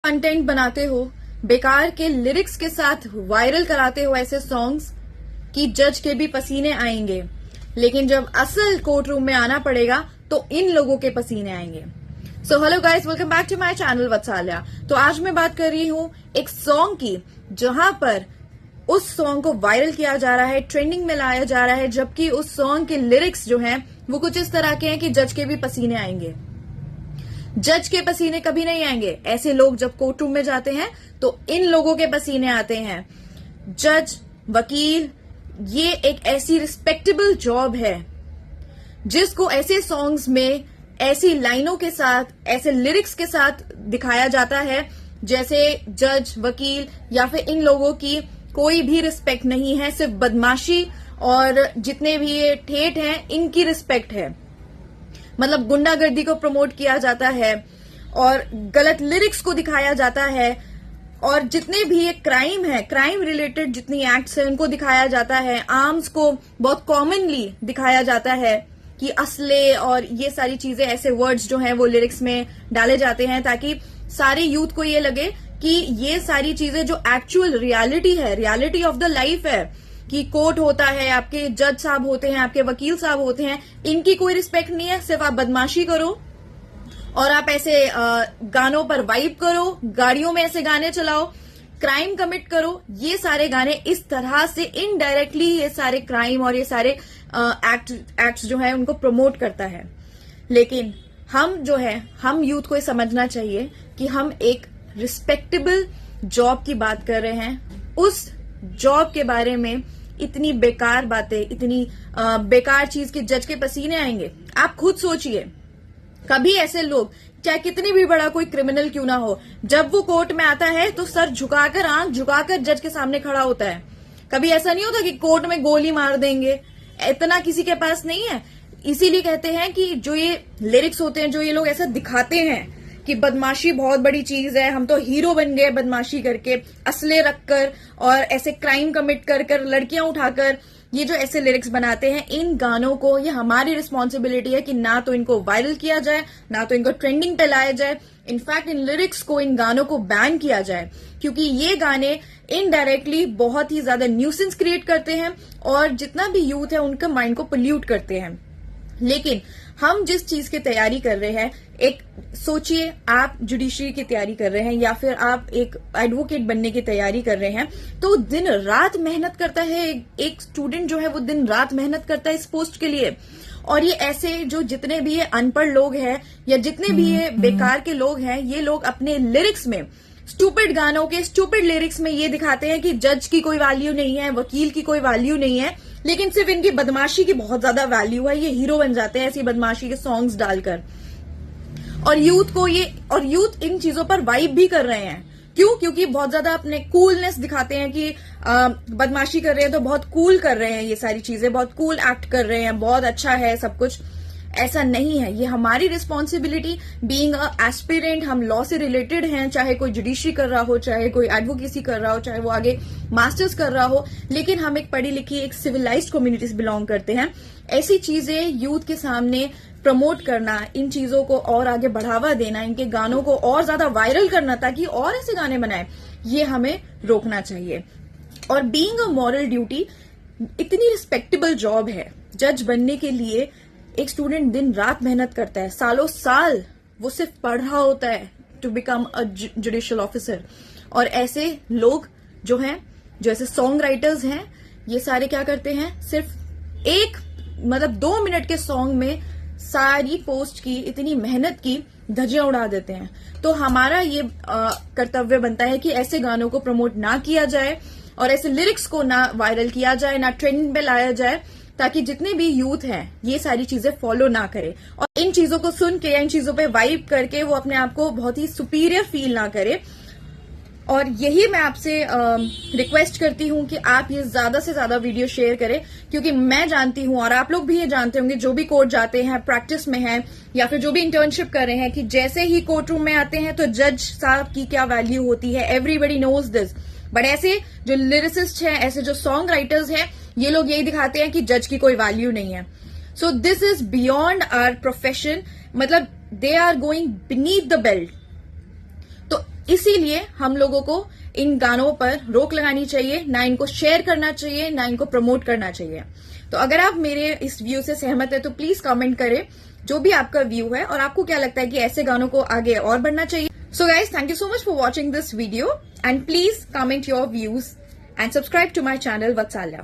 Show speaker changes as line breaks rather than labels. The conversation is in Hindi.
कंटेंट बनाते हो, बेकार के लिरिक्स के साथ वायरल कराते हो ऐसे सॉन्ग्स कि जज के भी पसीने आएंगे, लेकिन जब असल कोर्ट रूम में आना पड़ेगा तो इन लोगों के पसीने आएंगे। So hello guys, welcome back to my channel Vatsalya. तो आज मैं बात कर रही हूँ एक सॉन्ग की जहां पर उस सॉन्ग को वायरल किया जा रहा है, ट्रेंडिंग में लाया जा रहा है, जबकि उस सॉन्ग के लिरिक्स जो हैं वो कुछ इस तरह के हैं कि जज के भी पसीने आएंगे। जज के पसीने कभी नहीं आएंगे। ऐसे लोग जब कोर्ट रूम में जाते हैं तो इन लोगों के पसीने आते हैं। जज, वकील, ये एक ऐसी रिस्पेक्टेबल जॉब है जिसको ऐसे सॉन्ग्स में ऐसी लाइनों के साथ, ऐसे लिरिक्स के साथ दिखाया जाता है जैसे जज, वकील या फिर इन लोगों की कोई भी रिस्पेक्ट नहीं है, सिर्फ बदमाशी और जितने भी ये ठेठ हैं इनकी रिस्पेक्ट है। मतलब गुंडागर्दी को प्रमोट किया जाता है और गलत लिरिक्स को दिखाया जाता है, और जितने भी ये क्राइम है, क्राइम रिलेटेड जितनी एक्ट्स हैं उनको दिखाया जाता है। आर्म्स को बहुत कॉमनली दिखाया जाता है कि असले और ये सारी चीजें, ऐसे वर्ड्स जो हैं वो लिरिक्स में डाले जाते हैं ताकि सारे यूथ को ये लगे कि ये सारी चीजें जो एक्चुअल रियलिटी है, रियलिटी ऑफ द लाइफ है, कि कोर्ट होता है, आपके जज साहब होते हैं, आपके वकील साहब होते हैं, इनकी कोई रिस्पेक्ट नहीं है। सिर्फ आप बदमाशी करो और आप ऐसे गानों पर वाइब करो, गाड़ियों में ऐसे गाने चलाओ, क्राइम कमिट करो। ये सारे गाने इस तरह से इनडायरेक्टली ये सारे क्राइम और ये सारे एक्ट्स जो है उनको प्रमोट करता है। लेकिन हम जो है, हम यूथ को ये समझना चाहिए कि हम एक रिस्पेक्टेबल जॉब की बात कर रहे हैं। उस जॉब के बारे में इतनी बेकार बातें, इतनी बेकार चीज के जज के पसीने आएंगे। आप खुद सोचिए, कभी ऐसे लोग, चाहे कितनी भी बड़ा कोई क्रिमिनल क्यों ना हो, जब वो कोर्ट में आता है तो सर झुकाकर, आंख झुकाकर जज के सामने खड़ा होता है। कभी ऐसा नहीं होता कि कोर्ट में गोली मार देंगे, इतना किसी के पास नहीं है। इसीलिए कहते हैं कि जो ये लिरिक्स होते हैं, जो ये लोग ऐसा दिखाते हैं कि बदमाशी बहुत बड़ी चीज है, हम तो हीरो बन गए बदमाशी करके, असले रखकर और ऐसे क्राइम कमिट कर कर, लड़कियां उठाकर, ये जो ऐसे लिरिक्स बनाते हैं, इन गानों को, ये हमारी रिस्पॉन्सिबिलिटी है कि ना तो इनको वायरल किया जाए, ना तो इनको ट्रेंडिंग पे लाया जाए। इनफैक्ट इन लिरिक्स को, इन गानों को बैन किया जाए, क्योंकि ये गाने इनडायरेक्टली बहुत ही ज्यादा न्यूसेंस क्रिएट करते हैं और जितना भी यूथ है उनके माइंड को पोल्यूट करते हैं। लेकिन हम जिस चीज की तैयारी कर रहे हैं, एक सोचिए, आप जुडिशरी की तैयारी कर रहे हैं या फिर आप एक एडवोकेट बनने की तैयारी कर रहे हैं, तो दिन रात मेहनत करता है एक स्टूडेंट जो है, वो दिन रात मेहनत करता है इस पोस्ट के लिए। और ये ऐसे जो जितने भी ये अनपढ़ लोग हैं या जितने भी ये बेकार के लोग हैं, ये लोग अपने लिरिक्स में, स्टूपिड गानों के स्टूपिड लिरिक्स में ये दिखाते हैं कि जज की कोई वैल्यू नहीं है, वकील की कोई वैल्यू नहीं है, लेकिन सिर्फ इनकी बदमाशी की बहुत ज्यादा वैल्यू है। ये हीरो बन जाते हैं ऐसी बदमाशी के सॉन्ग्स डालकर, और यूथ इन चीजों पर वाइब भी कर रहे हैं। क्यों? क्योंकि बहुत ज्यादा अपने कूलनेस दिखाते हैं कि बदमाशी कर रहे हैं तो बहुत कूल कर रहे हैं, ये सारी चीजें बहुत कूल एक्ट कर रहे हैं, बहुत अच्छा है सब कुछ। ऐसा नहीं है। ये हमारी रिस्पॉन्सिबिलिटी, बीइंग अ एस्पिरेंट, हम लॉ से रिलेटेड हैं, चाहे कोई जुडिशरी कर रहा हो, चाहे कोई एडवोकेसी कर रहा हो, चाहे वो आगे मास्टर्स कर रहा हो, लेकिन हम एक पढ़ी लिखी, एक सिविलाइज्ड कम्युनिटी से बिलोंग करते हैं। ऐसी चीजें यूथ के सामने प्रमोट करना, इन चीजों को और आगे बढ़ावा देना, इनके गानों को और ज्यादा वायरल करना ताकि और ऐसे गाने बनाए, ये हमें रोकना चाहिए। और बीइंग अ मॉरल ड्यूटी, इतनी रिस्पेक्टेबल जॉब है। जज बनने के लिए एक स्टूडेंट दिन रात मेहनत करता है, सालों साल वो सिर्फ पढ़ रहा होता है to become a judicial officer. और ऐसे लोग जो हैं, जो ऐसे सॉन्ग राइटर्स हैं, ये सारे क्या करते हैं, सिर्फ एक 2 मिनट के सॉन्ग में सारी पोस्ट की, इतनी मेहनत की धज्जियां उड़ा देते हैं। तो हमारा ये कर्तव्य बनता है कि ऐसे गानों को प्रमोट ना किया जाए और ऐसे लिरिक्स को ना वायरल किया जाए, ना ट्रेंड पे लाया जाए, ताकि जितने भी यूथ हैं ये सारी चीजें फॉलो ना करें और इन चीजों को सुन के या इन चीजों पे वाइब करके वो अपने आप को बहुत ही सुपीरियर फील ना करे। और यही मैं आपसे रिक्वेस्ट करती हूँ कि आप ये ज्यादा से ज्यादा वीडियो शेयर करें, क्योंकि मैं जानती हूँ और आप लोग भी ये जानते होंगे, जो भी कोर्ट जाते हैं, प्रैक्टिस में हैं या फिर जो भी इंटर्नशिप कर रहे हैं, कि जैसे ही कोर्ट रूम में आते हैं तो जज साहब की क्या वैल्यू होती है। Everybody knows this. बट ऐसे जो लिरिसिस्ट हैं, ऐसे जो सॉन्ग राइटर्स हैं, ये लोग यही दिखाते हैं कि जज की कोई वैल्यू नहीं है। So this is beyond our profession, मतलब they are going beneath the belt. तो इसीलिए हम लोगों को इन गानों पर रोक लगानी चाहिए, ना इनको शेयर करना चाहिए, ना इनको प्रमोट करना चाहिए। तो अगर आप मेरे इस व्यू से सहमत है तो प्लीज कमेंट करें जो भी आपका व्यू है और आपको क्या लगता है कि ऐसे गानों को आगे और बढ़ना चाहिए। So guys, thank you so much for watching this video and please comment your views and subscribe to my channel Vatsalya.